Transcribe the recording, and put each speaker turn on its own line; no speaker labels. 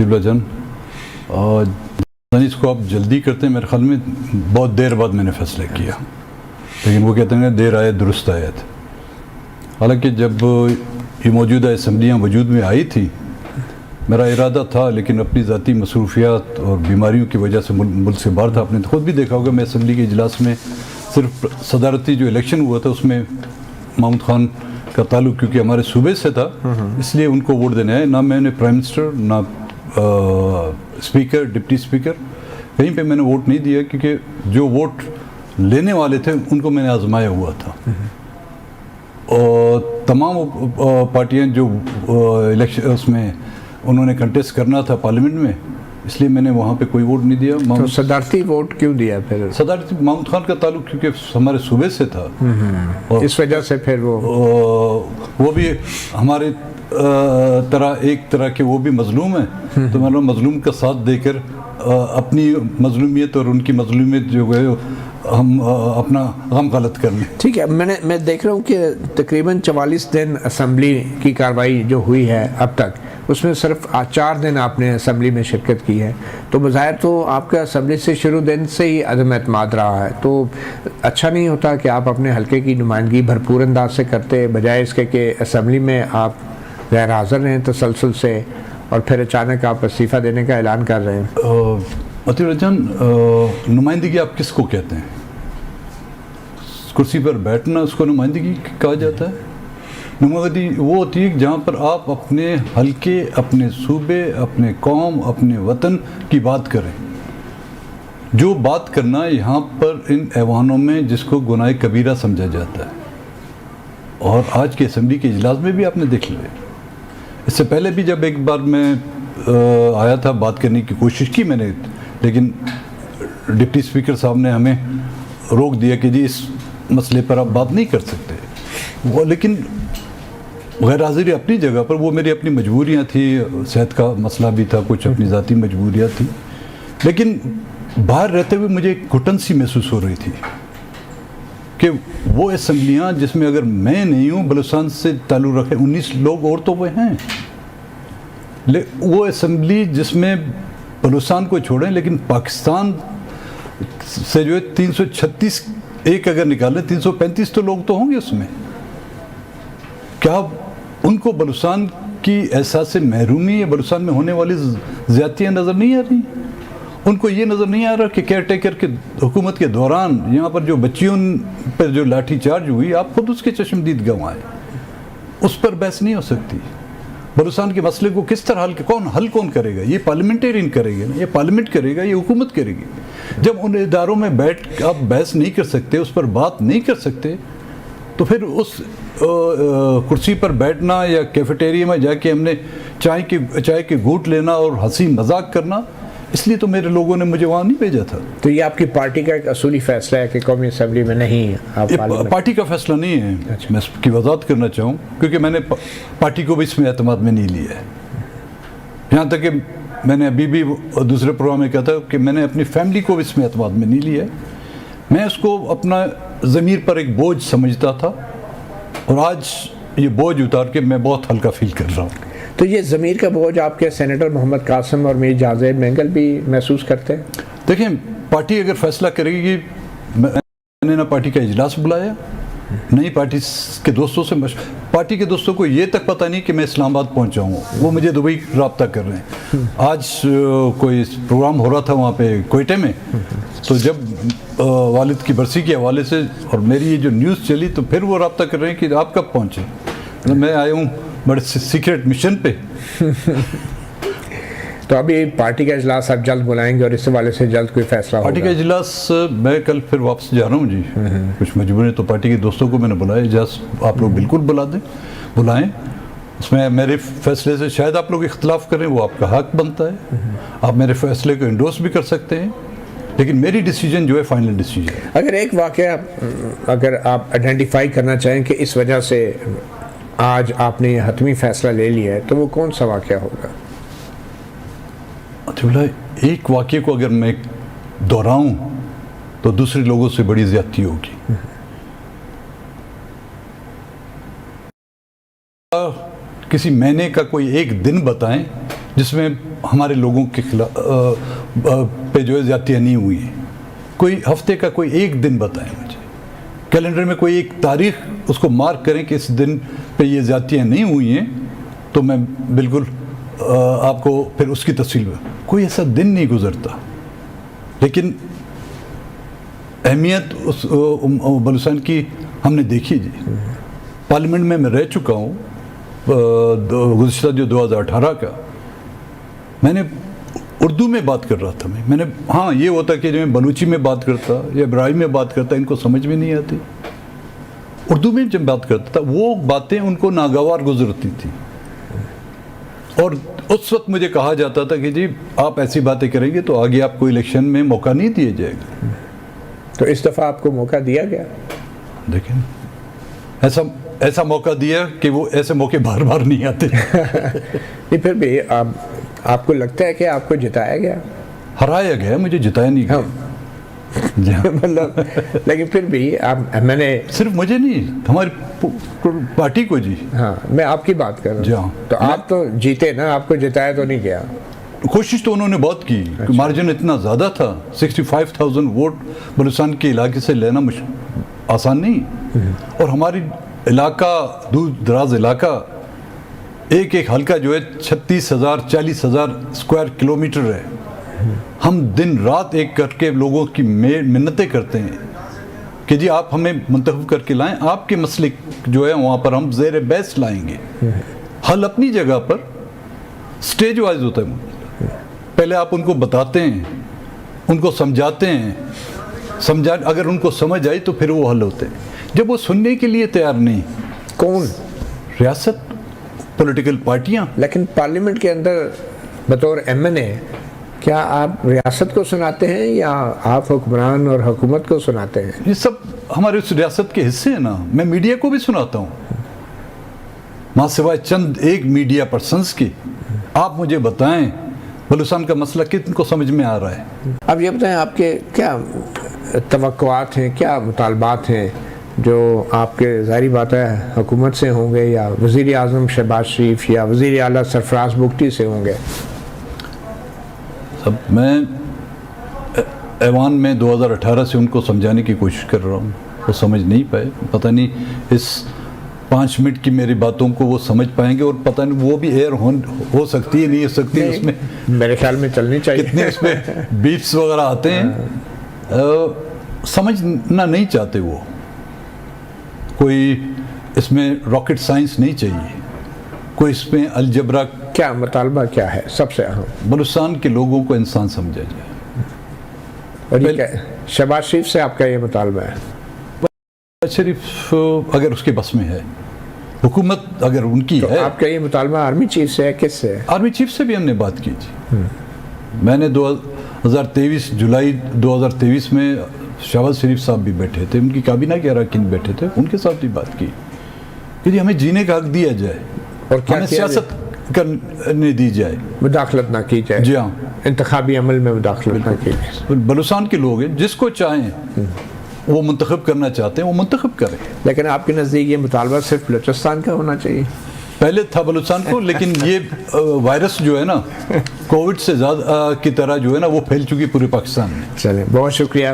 عطیہ اللہ جان، اس کو آپ جلدی کرتے ہیں، میرے خیال میں بہت دیر بعد میں نے فیصلہ کیا، لیکن وہ کہتے ہیں دیر آئے درست آیت۔ حالانکہ جب یہ موجودہ اسمبلیاں وجود میں آئی تھی، میرا ارادہ تھا، لیکن اپنی ذاتی مصروفیات اور بیماریوں کی وجہ سے ملک سے باہر تھا۔ آپ نے خود بھی دیکھا ہوگا، میں اسمبلی کے اجلاس میں صرف صدارتی جو الیکشن ہوا تھا اس میں محمود خان کا تعلق کیونکہ ہمارے صوبے سے تھا، اس لیے ان کو ووٹ دینے آئے۔ نہ میں نے پرائم منسٹر، نہ اسپیکر، ڈپٹی اسپیکر، کہیں پہ میں نے ووٹ نہیں دیا، کیونکہ جو ووٹ لینے والے تھے ان کو میں نے آزمایا ہوا تھا۔ اور تمام پارٹیاں جو الیکشن اس میں انہوں نے کنٹیسٹ کرنا تھا پارلیمنٹ میں، اس لیے میں نے وہاں پہ کوئی ووٹ نہیں دیا۔
تو صدارتی ووٹ کیوں دیا پھر؟
صدارتی محمود خان کا تعلق کیونکہ ہمارے صوبے سے تھا،
اس وجہ سے پھر
وہ بھی ہمارے طرح ایک طرح کے وہ بھی مظلوم ہیں، تو میں نے مظلوم کا ساتھ دے کر اپنی مظلومیت اور ان کی مظلومیت جو ہے ہم اپنا غم غلط کر لیں۔
ٹھیک ہے، میں دیکھ رہا ہوں کہ تقریباً 44 دن اسمبلی کی کارروائی جو ہوئی ہے اب تک، اس میں صرف 4 دن آپ نے اسمبلی میں شرکت کی ہے، تو بظاہر تو آپ کا اسمبلی سے شروع دن سے ہی عدم اعتماد رہا ہے۔ تو اچھا نہیں ہوتا کہ آپ اپنے حلقے کی نمائندگی بھرپور انداز سے کرتے، بجائے اس کے کہ اسمبلی میں آپ غیر حاضر رہیں تسلسل سے، اور پھر اچانک آپ استعفیٰ دینے کا اعلان کر رہے ہیں؟
عطیہ اللہ جان، نمائندگی آپ کس کو کہتے ہیں؟ کرسی پر بیٹھنا اس کو نمائندگی کہا جاتا ہے؟ نمائندگی وہ ہوتی ہے جہاں پر آپ اپنے حلقے، اپنے صوبے، اپنے قوم، اپنے وطن کی بات کریں۔ جو بات کرنا یہاں پر ان ایوانوں میں جس کو گناہ کبیرہ سمجھا جاتا ہے، اور آج کے اسمبلی کے اجلاس میں بھی آپ نے دیکھ لیا۔ اس سے پہلے بھی جب ایک بار میں آیا تھا بات کرنے کی کوشش کی میں نے، لیکن ڈپٹی اسپیکر صاحب نے ہمیں روک دیا کہ جی اس مسئلے پر آپ بات نہیں کر سکتے۔ وہ لیکن غیر حاضری اپنی جگہ پر، وہ میری اپنی مجبوریاں تھیں، صحت کا مسئلہ بھی تھا، کچھ اپنی ذاتی مجبوریات تھیں، لیکن باہر رہتے ہوئے مجھے ایک گھٹن سی محسوس ہو رہی تھی کہ وہ اسمبلیاں جس میں اگر میں نہیں ہوں، بلوچستان سے تعلق رکھے 19 لوگ اور تو وہ ہیں، وہ اسمبلی جس میں بلوچستان کو چھوڑیں لیکن پاکستان سے جو ہے 336 ایک اگر نکالیں 335 تو لوگ تو ہوں گے اس میں، کیا ان کو بلوچستان کی احساس محرومی یا بلوچستان میں ہونے والی زیادتیاں نظر نہیں آ رہی؟ ان کو یہ نظر نہیں آ رہا کہ کیئر ٹیکر کے حکومت کے دوران یہاں پر جو بچیوں پر جو لاٹھی چارج ہوئی، آپ خود اس کے چشمدید گواہ ہیں، اس پر بحث نہیں ہو سکتی۔ بلوچستان کے مسئلے کو کس طرح حل کون کرے گا؟ یہ پارلیمنٹیرین کرے گا، یہ پارلیمنٹ کرے گا، یہ حکومت کرے گی۔ جب ان اداروں میں بیٹھ آپ بحث نہیں کر سکتے، اس پر بات نہیں کر سکتے، تو پھر اس کرسی پر بیٹھنا یا کیفیٹیریا میں جا کے ہم نے چائے کے گھونٹ لینا اور ہنسی مذاق کرنا، اس لیے تو میرے لوگوں نے مجھے وہاں نہیں بھیجا تھا۔
تو یہ آپ کی پارٹی کا ایک اصولی فیصلہ ہے کہ قومی اسمبلی میں نہیں آپ؟
پارٹی کا فیصلہ نہیں ہے، میں اس کی وضاحت کرنا چاہوں، کیونکہ میں نے پارٹی کو بھی اس میں اعتماد میں نہیں لیا ہے۔ یہاں تک کہ میں نے ابھی بھی دوسرے پروگرام میں کہا تھا کہ میں نے اپنی فیملی کو بھی اس میں اعتماد میں نہیں لیا ہے۔ میں اس کو اپنا ضمیر پر ایک بوجھ سمجھتا تھا، اور آج یہ بوجھ اتار کے میں بہت ہلکا فیل کر رہا ہوں۔
تو یہ ضمیر کا بوجھ آپ کے سینیٹر محمد قاسم اور میر جہاں مینگل بھی محسوس کرتے ہیں؟
دیکھیں، پارٹی اگر فیصلہ کرے گی، میں نے نہ پارٹی کا اجلاس بلایا، نہیں پارٹی کے دوستوں سے پارٹی کے دوستوں کو یہ تک پتہ نہیں کہ میں اسلام آباد پہنچا ہوں، وہ مجھے دبئی رابطہ کر رہے ہیں۔ آج کوئی پروگرام ہو رہا تھا وہاں پہ کوئٹے میں، تو جب والد کی برسی کے حوالے سے اور میری یہ جو نیوز چلی، تو پھر وہ رابطہ کر رہے ہیں کہ آپ کب پہنچے؟ میں آیا ہوں بڑے سیکرٹ مشن پہ۔
تو ابھی پارٹی کا اجلاس آپ جلد بلائیں گے اور اس حوالے سے جلد کوئی فیصلہ ہوگا؟
پارٹی کا اجلاس میں کل پھر واپس جا رہا ہوں جی، کچھ مجبوری، تو پارٹی کے دوستوں کو میں نے بلایا، اجلاس آپ لوگ بالکل بلائیں، اس میں میرے فیصلے سے شاید آپ لوگ اختلاف کریں، وہ آپ کا حق بنتا ہے، آپ میرے فیصلے کو انڈورس بھی کر سکتے ہیں، لیکن میری ڈیسیجن جو ہے فائنل ڈیسیجن ہے۔
اگر ایک واقعہ اگر آپ آئیڈینٹیفائی کرنا چاہیں کہ اس وجہ سے آج آپ نے یہ حتمی فیصلہ لے لیا ہے، تو وہ کون سا واقعہ ہوگا؟
ایک واقعے کو اگر میں دہراؤں تو دوسرے لوگوں سے بڑی زیادتی ہوگی۔ کسی مہینے کا کوئی ایک دن بتائیں جس میں ہمارے لوگوں کے خلاف پہ جو ہے زیادتیاں نہیں ہوئی ہیں. کوئی ہفتے کا کوئی ایک دن بتائیں مجھے, کیلنڈر میں کوئی ایک تاریخ اس کو مارک کریں کہ اس دن پہ یہ زیادتیاں نہیں ہوئی ہیں, تو میں بالکل آپ کو پھر اس کی تفصیل میں, کوئی ایسا دن نہیں گزرتا. لیکن اہمیت اس بلوچستان کی ہم نے دیکھی جی. پارلیمنٹ میں رہ چکا ہوں گزشتہ جو 2018 کا, میں نے اردو میں بات کر رہا تھا. میں نے ہاں یہ ہوتا کہ جو میں بلوچی میں بات کرتا یا برائی میں بات کرتا, ان کو سمجھ میں نہیں آتی. اردو میں جب بات کرتا تھا وہ باتیں ان کو ناگوار گزرتی تھیں, اور اس وقت مجھے کہا جاتا تھا کہ جی آپ ایسی باتیں کریں گے تو آگے آپ کو الیکشن میں موقع نہیں دیا جائے گا.
تو اس دفعہ آپ کو موقع دیا گیا؟
دیکھیں ایسا موقع دیا کہ وہ ایسے موقع بار بار نہیں آتے.
نہیں پھر بھی آپ کو لگتا ہے کہ آپ کو جتایا گیا؟
ہرایا گیا, مجھے جتایا نہیں گیا. جی ہاں,
مطلب لیکن پھر بھی میں نے
صرف مجھے نہیں, ہماری پارٹی کو. جی
ہاں, میں آپ کی بات کر رہا ہوں.
جی ہاں,
تو آپ تو جیتے نا, آپ کو جتایا تو نہیں گیا.
کوشش تو انہوں نے بہت کی. مارجن اتنا زیادہ تھا, 65,000 ووٹ بلوچستان کے علاقے سے لینا آسان نہیں. اور ہماری علاقہ دور دراز علاقہ, ایک حلقہ جو ہے 36,000 40,000 اسکوائر کلومیٹر ہے. ہم دن رات ایک کر کے لوگوں کی منتیں کرتے ہیں کہ جی آپ ہمیں منتخب کر کے لائیں, آپ کے مسئلے جو ہے وہاں پر ہم زیر بحث لائیں گے. حل اپنی جگہ پر سٹیج وائز ہوتا ہے. پہلے آپ ان کو بتاتے ہیں, ان کو سمجھاتے ہیں, اگر ان کو سمجھ آئی تو پھر وہ حل ہوتے ہیں. جب وہ سننے کے لیے تیار نہیں,
کون؟
ریاست, پولیٹیکل پارٹیاں.
لیکن پارلیمنٹ کے اندر بطور ایم این اے کیا آپ ریاست کو سناتے ہیں یا آپ حکمران اور حکومت کو سناتے ہیں؟
یہ سب ہمارے اس ریاست کے حصے ہیں نا. میں میڈیا کو بھی سناتا ہوں, ماں سوائے چند ایک میڈیا پرسنس کی. آپ مجھے بتائیں بلوچستان کا مسئلہ کتن کو سمجھ میں آ رہا ہے؟
اب یہ بتائیں آپ کے کیا توقعات ہیں, کیا مطالبات ہیں جو آپ کے ظاہری بات ہے حکومت سے ہوں گے یا وزیر اعظم شہباز شریف یا وزیر اعلیٰ سرفراز بگٹی سے ہوں گے؟
میں ایوان میں 2018 سے ان کو سمجھانے کی کوشش کر رہا ہوں, وہ سمجھ نہیں پائے. پتہ نہیں اس 5 منٹ کی میری باتوں کو وہ سمجھ پائیں گے, اور پتہ نہیں وہ بھی ایئر ہو سکتی ہے نہیں ہو سکتی. اس میں
میرے خیال میں چلنی چاہیے.
کتنے اس میں بیفس وغیرہ آتے ہیں, سمجھنا نہیں چاہتے وہ. کوئی اس میں راکٹ سائنس نہیں چاہیے, کوئی اس میں الجبرا.
کیا مطالبہ کیا ہے سب سے اہم؟
بلوچستان کے لوگوں کو انسان سمجھا جائے.
اور یہ شہباز شریف سے آپ کا یہ مطالبہ ہے؟
شریف اگر اس کے بس میں ہے, حکومت اگر ان کی ہے.
آپ کا یہ مطالبہ آرمی چیف سے ہے, کس سے؟
آرمی چیف سے بھی ہم نے بات کی تھی. میں نے 2023 جولائی 2023 میں شہباز شریف صاحب بھی بیٹھے تھے, ان کی کابینہ کے اراکین بیٹھے تھے, ان کے ساتھ بھی بات کی کہ جی ہمیں جینے کا حق دیا جائے,
اور
ہمیں سیاست کرنے دی جائے,
مداخلت نہ کی جائے.
جی ہاں,
انتخابی عمل میں مداخلت نہ کی جائے.
بلوچستان کے لوگ ہیں, جس کو چاہیں وہ منتخب کرنا چاہتے ہیں وہ منتخب کریں.
لیکن آپ کے نزدیک یہ مطالبہ صرف بلوچستان کا ہونا چاہیے؟
پہلے تھا بلوچستان کو, لیکن یہ وائرس جو ہے نا کووڈ سے زیادہ کی طرح جو ہے نا وہ پھیل چکی پورے پاکستان میں.
چلیں, بہت شکریہ.